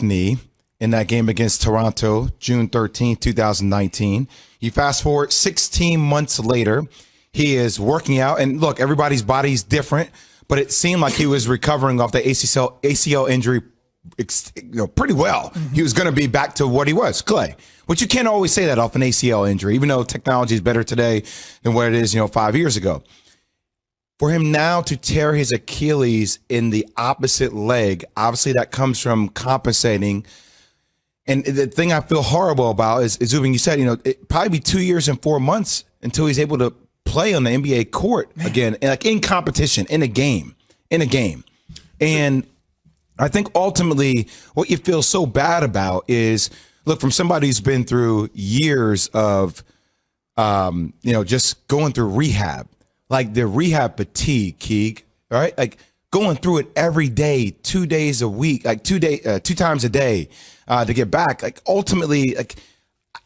knee in that game against Toronto, June 13th, 2019. You fast forward 16 months later, he is working out. And look, everybody's body's different, but it seemed like he was recovering off the ACL injury pretty well. Mm-hmm. He was going to be back to what he was, Klay. But you can't always say that off an ACL injury, even though technology is better today than what it is, 5 years ago. For him now to tear his Achilles in the opposite leg, obviously that comes from compensating. And the thing I feel horrible about is Zubin, you said, it probably be 2 years and 4 months until he's able to play on the NBA court again, like in competition, in a game. And I think ultimately what you feel so bad about is, look, from somebody who's been through years of, just going through rehab, like the rehab fatigue, Keeg, right? Like going through it every day, 2 days a week, like 2 times a day to get back. Like ultimately, like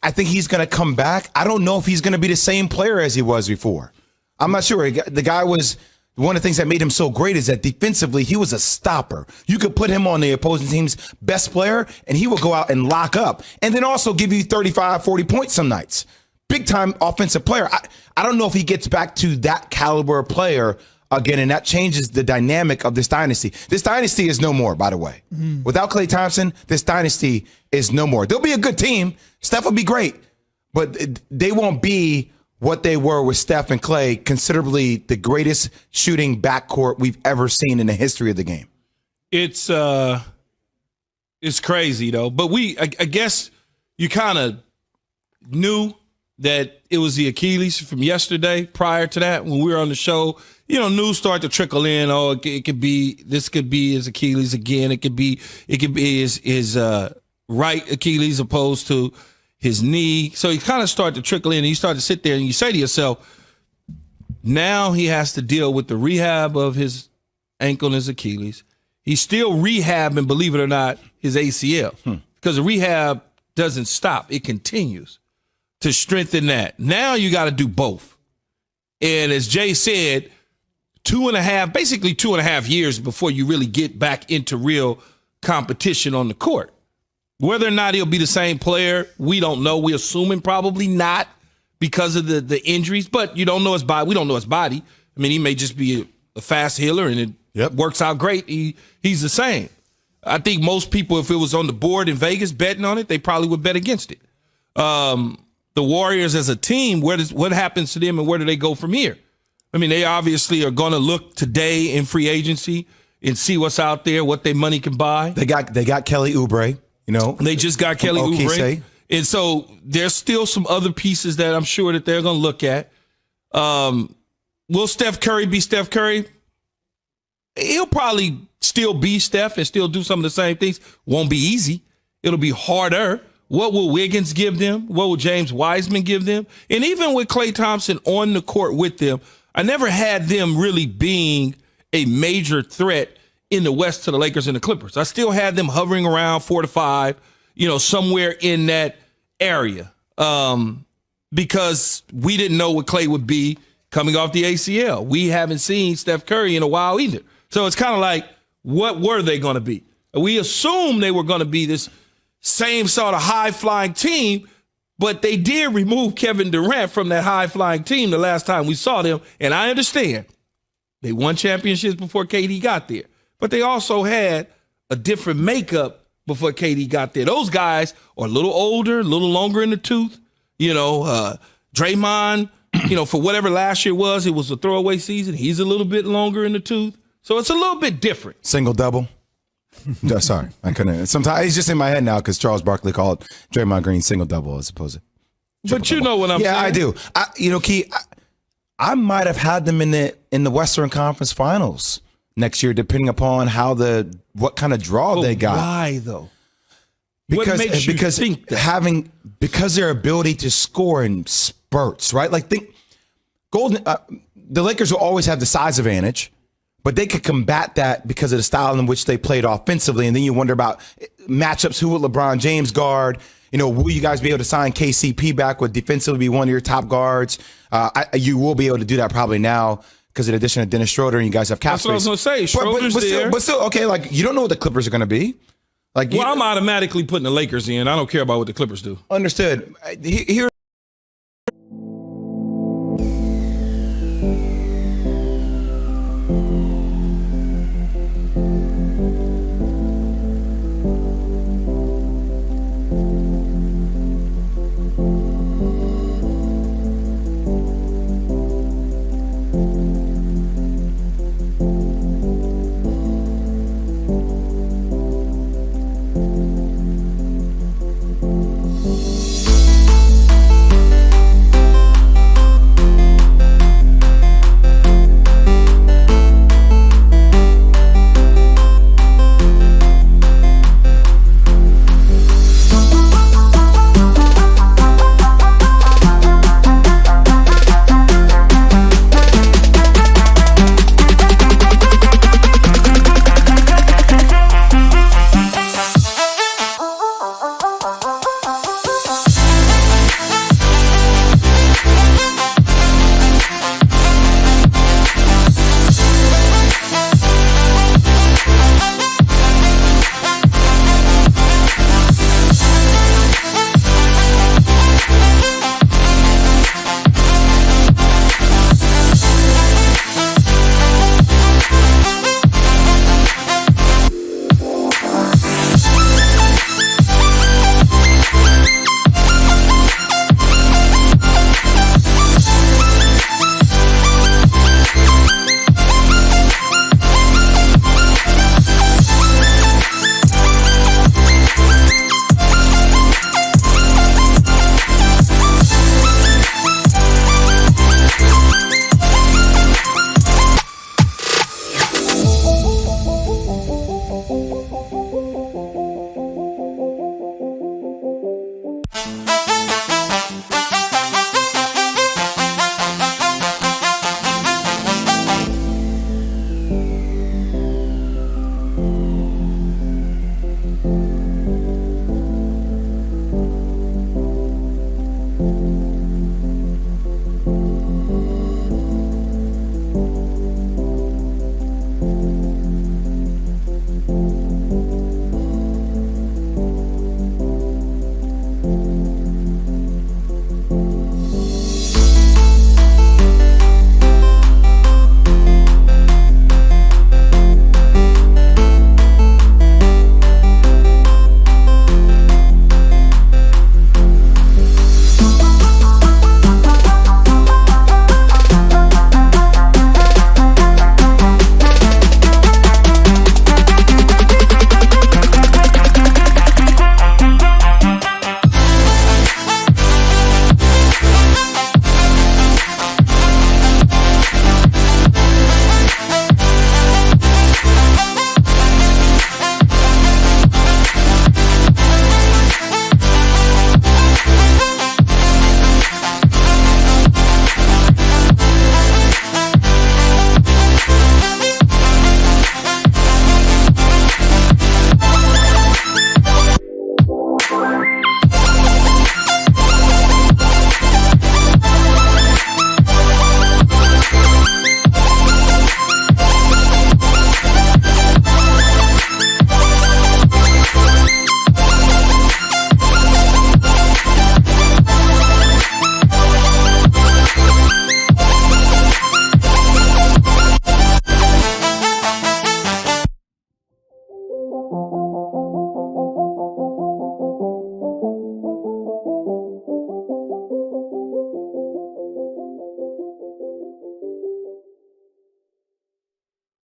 I think he's going to come back. I don't know if he's going to be the same player as he was before. I'm not sure. The guy was, one of the things that made him so great is that defensively, he was a stopper. You could put him on the opposing team's best player, and he would go out and lock up and then also give you 35, 40 points some nights. Big time offensive player. I don't know if he gets back to that caliber player again, and that changes the dynamic of this dynasty. This dynasty is no more, by the way. Mm. Without Klay Thompson, this dynasty is no more. They'll be a good team. Steph will be great, but they won't be what they were with Steph and Klay, considerably the greatest shooting backcourt we've ever seen in the history of the game. It's crazy, though. But I guess you kind of knew that it was the Achilles from yesterday. Prior to that, when we were on the show, news started to trickle in. Oh, it could be his Achilles again. It could be his right Achilles opposed to his knee. So he kind of started to trickle in, and you start to sit there and you say to yourself, now he has to deal with the rehab of his ankle and his Achilles. He's still rehabbing, believe it or not, his ACL because the rehab doesn't stop. It continues to strengthen that. Now you got to do both. And as Jay said, 2.5, 2.5 years before you really get back into real competition on the court. Whether or not he'll be the same player, we don't know. We're assuming probably not because of the injuries, but you don't know his body. We don't know his body. I mean, he may just be a fast healer and it works out great. He's the same. I think most people, if it was on the board in Vegas betting on it, they probably would bet against it. The Warriors as a team, what happens to them and where do they go from here? I mean, they obviously are going to look today in free agency and see what's out there, what their money can buy. They got Kelly Oubre, They just got Kelly Oubre. And so there's still some other pieces that I'm sure that they're going to look at. Will Steph Curry be Steph Curry? He'll probably still be Steph and still do some of the same things. Won't be easy. It'll be harder. What will Wiggins give them? What will James Wiseman give them? And even with Klay Thompson on the court with them, I never had them really being a major threat in the West to the Lakers and the Clippers. I still had them hovering around 4 to 5, somewhere in that area, because we didn't know what Klay would be coming off the ACL. We haven't seen Steph Curry in a while either. So it's kind of like, what were they going to be? We assumed they were going to be this same sort of high-flying team, but they did remove Kevin Durant from that high-flying team the last time we saw them. And I understand they won championships before KD got there, but they also had a different makeup before KD got there. Those guys are a little older, a little longer in the tooth. Draymond, for whatever last year was, it was a throwaway season. He's a little bit longer in the tooth. So it's a little bit different. Single-double. No, sorry, I couldn't. Sometimes it's just in my head now because Charles Barkley called Draymond Green single-double as opposed to but you know what I'm saying. Yeah, I do. Key, I might have had them in the Western Conference Finals next year, depending upon what kind of draw they got. Why though? Because their ability to score in spurts, right? Like the Lakers will always have the size advantage. But they could combat that because of the style in which they played offensively. And then you wonder about matchups. Who will LeBron James guard? Will you guys be able to sign KCP back with defensively be one of your top guards? You will be able to do that probably now because of the addition of Dennis Schroeder and you guys have cap space. That's what I was going to say. Schroeder's there. But still, okay, like you don't know what the Clippers are going to be. Like, Well, I'm automatically putting the Lakers in. I don't care about what the Clippers do. understood. Here